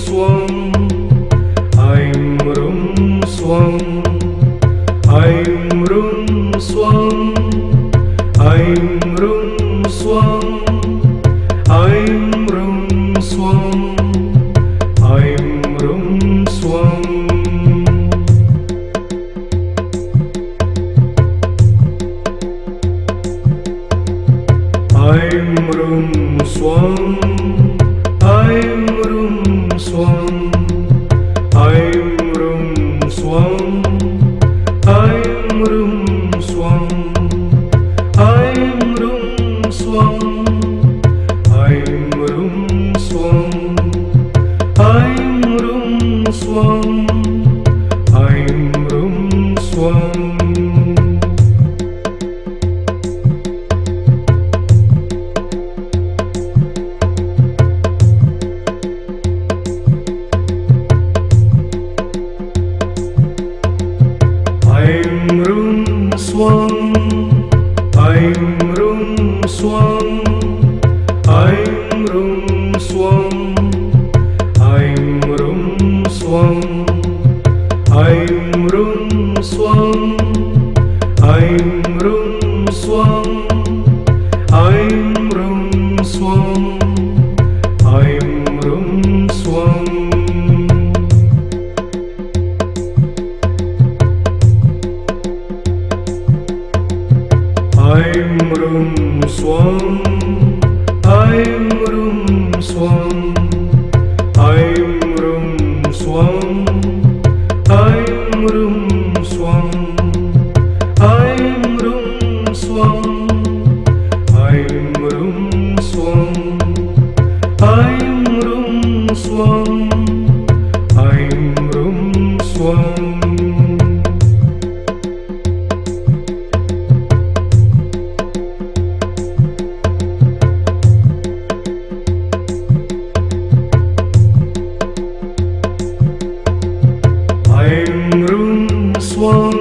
swam, aim rum swam, aim rum swam, aim rum swam, aim rum swam, aim rum swam. I'm rum swam, I'm rum swam, I'm rum swam, I'm rum swam, I'm rum swam, I'm rum swam, I'm rum swam, I'm rum swam. I'm rum swam, I'm rum swam, I'm rum swam, I'm rum swam, I'm rum swam, I'm rum swam, I'm rum swam, I'm rum swam. I'm rum swam, I'm rum swam, I'm rum swam, I'm rum swam, I'm rum swam, I'm rum swam, I'm rum swam, I'm rum swam. I'm rum swam,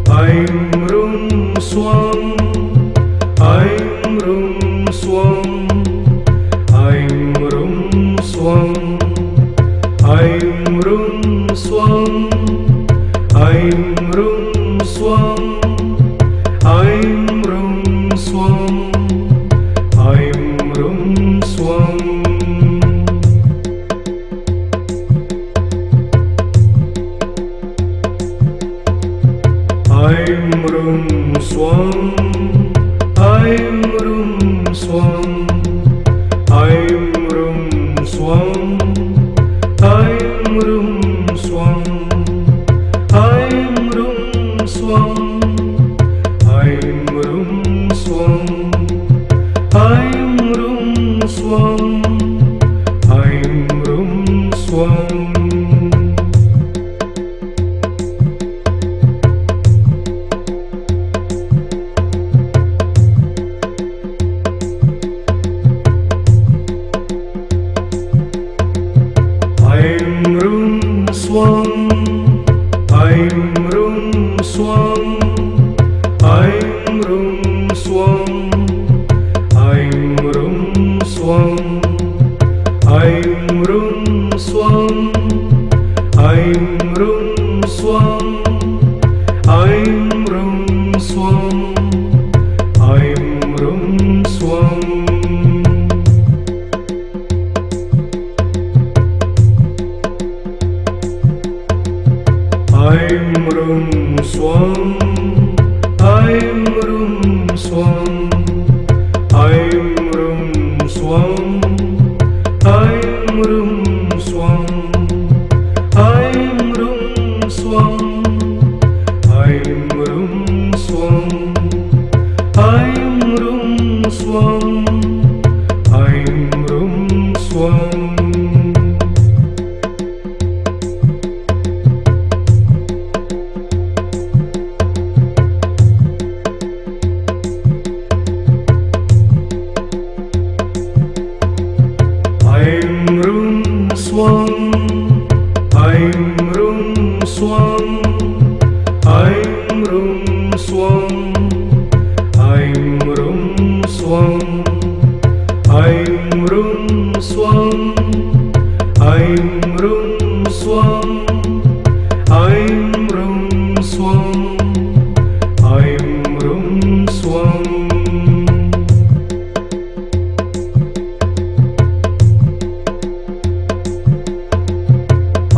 I'm rum swam, I'm rum swam, I'm rum swam, I'm rum swam, I'm rum swam, I'm rum swam, I'm rum swam. I'm rum swam, I'm rum swam, I'm rum swam, I'm rum swam, I'm rum swam, I'm rum swam, I'm rum swam, I'm rum swam.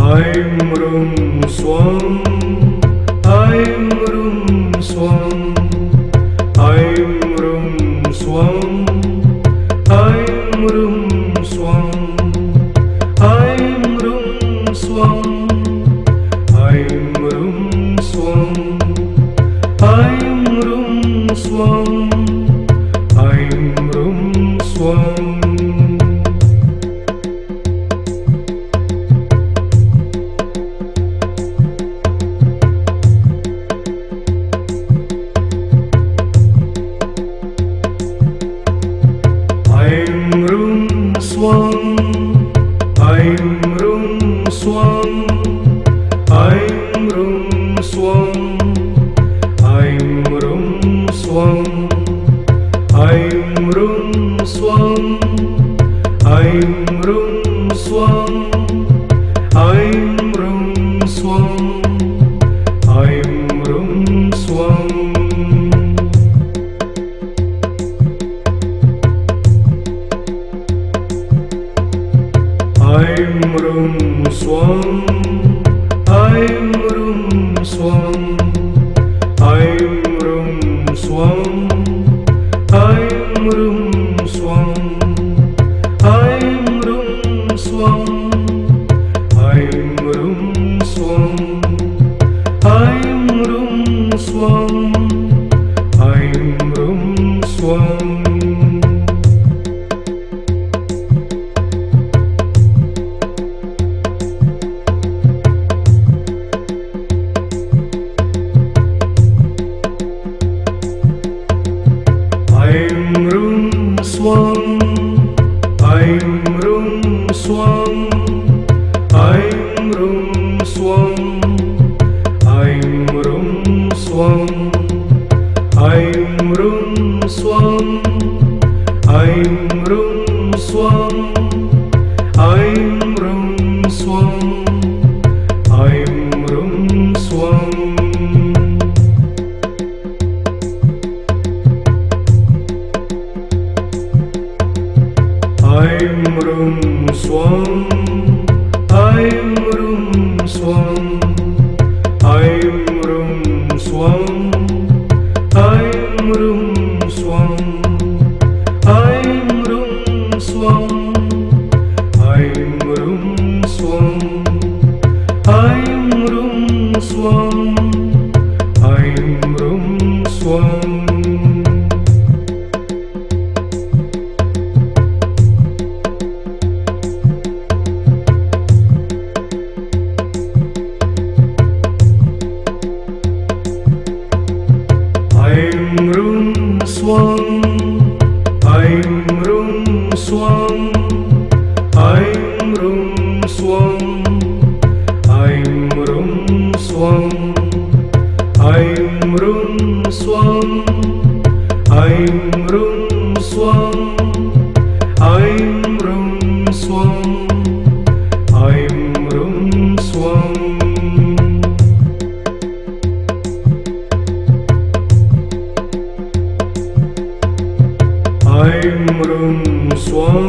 Aim rum swam, aim rum swam, aim rum swam, aim rum swam, aim rum swam, aim rum swam, aim rum swam, aim rum swam. Swam, aim rum swam, aim rum swam, aim rum swam, aim rum swam, aim rum swam, aim rum swam, aim rum swam. Aim rum swam, aim rum swam, aim rum swam, aim rum swam, aim rum swam, aim rum swam, aim rum swam, aim rum swam. Swam, aim rum swam, aim rum swam, aim rum swam, aim rum swam, aim rum swam, aim rum swam, aim rum swam. Aim rum swam, aim rum swam, aim rum swam, aim rum swam, aim rum swam, aim rum swam, aim rum swam, aim rum swam. Aim rum swam, aim rum swam, aim rum swam, aim rum swam, aim rum swam, aim rum swam, aim rum swam, aim rum swam. Aim rum swam,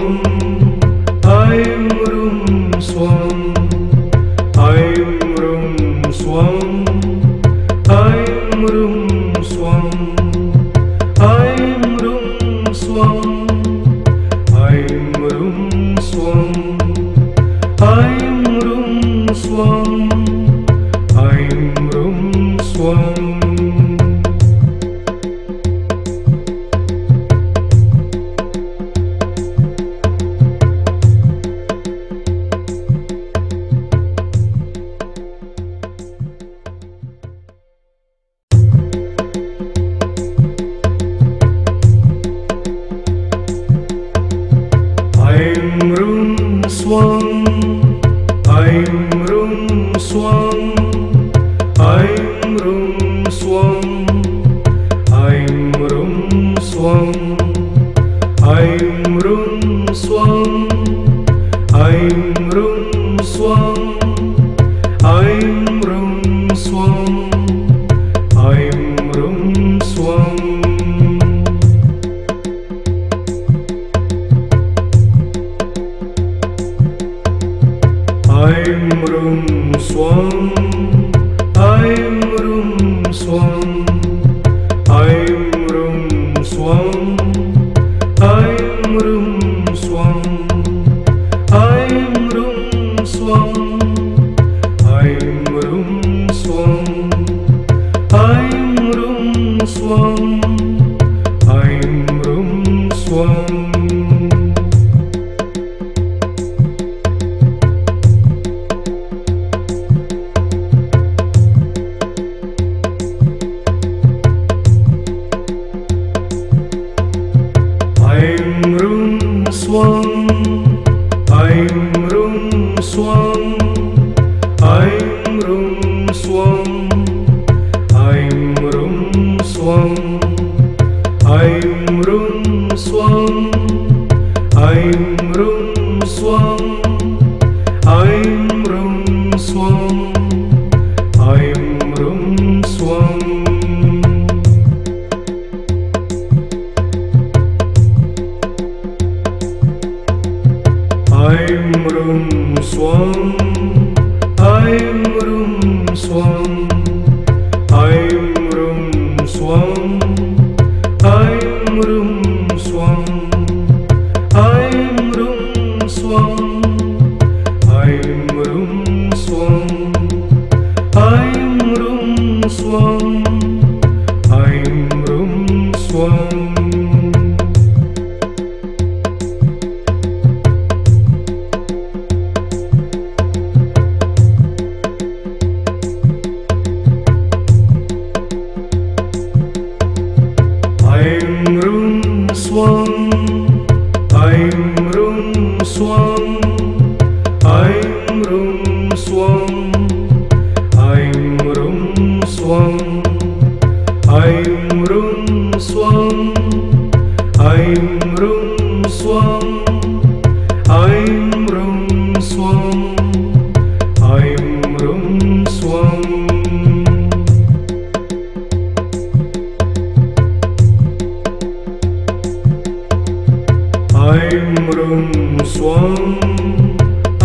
aim rum swam, aim rum swam, aim rum swam, aim rum swam, aim rum swam, aim rum swam, aim rum swam. Aim rum swam, aim rum swam, aim rum swam, aim rum swam, aim rum swam, aim rum swam, aim rum swam, aim rum swam. Aim rum swam, I'm rum swam, I'm rum swam, I'm rum swam, I'm rum swam, I'm rum swam, I'm rum swam, I'm rum swam. I'm rum swam, I'm rum swam, I'm rum swam, I'm rum swam, I'm rum swam, I'm rum swam, I'm rum swam, I'm rum swam. I'm rum swam, I'm rum swam, I'm rum swam, I'm rum swam, I'm rum swam, I'm rum swam, I'm rum swam, I'm rum swam. I'm rum swam, I'm rum swam, I'm rum swam, I'm rum swam, I'm rum swam, I'm rum swam, I'm rum swam, I'm rum swam. I'm rum swam,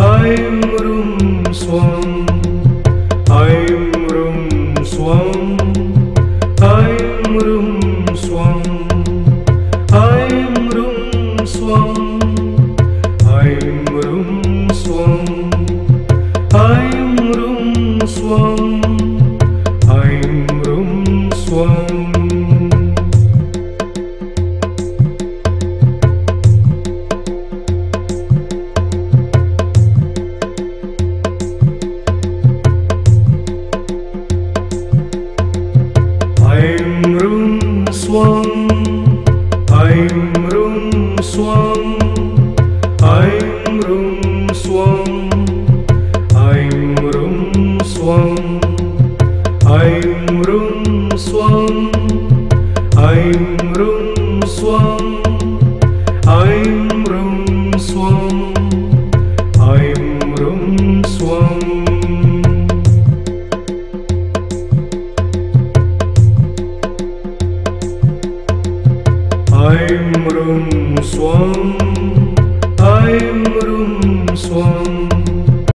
I'm rum swam, I'm rum swam, I'm rum swam, I'm rum swam, I'm rum swam, I'm rum swam, I'm rum swam. I'm rum swam, I'm rum swam, I'm rum swam, I'm rum swam, I'm rum swam, I'm rum swam, I'm rum swam, I'm rum swam. I'm rum swam, I'm rum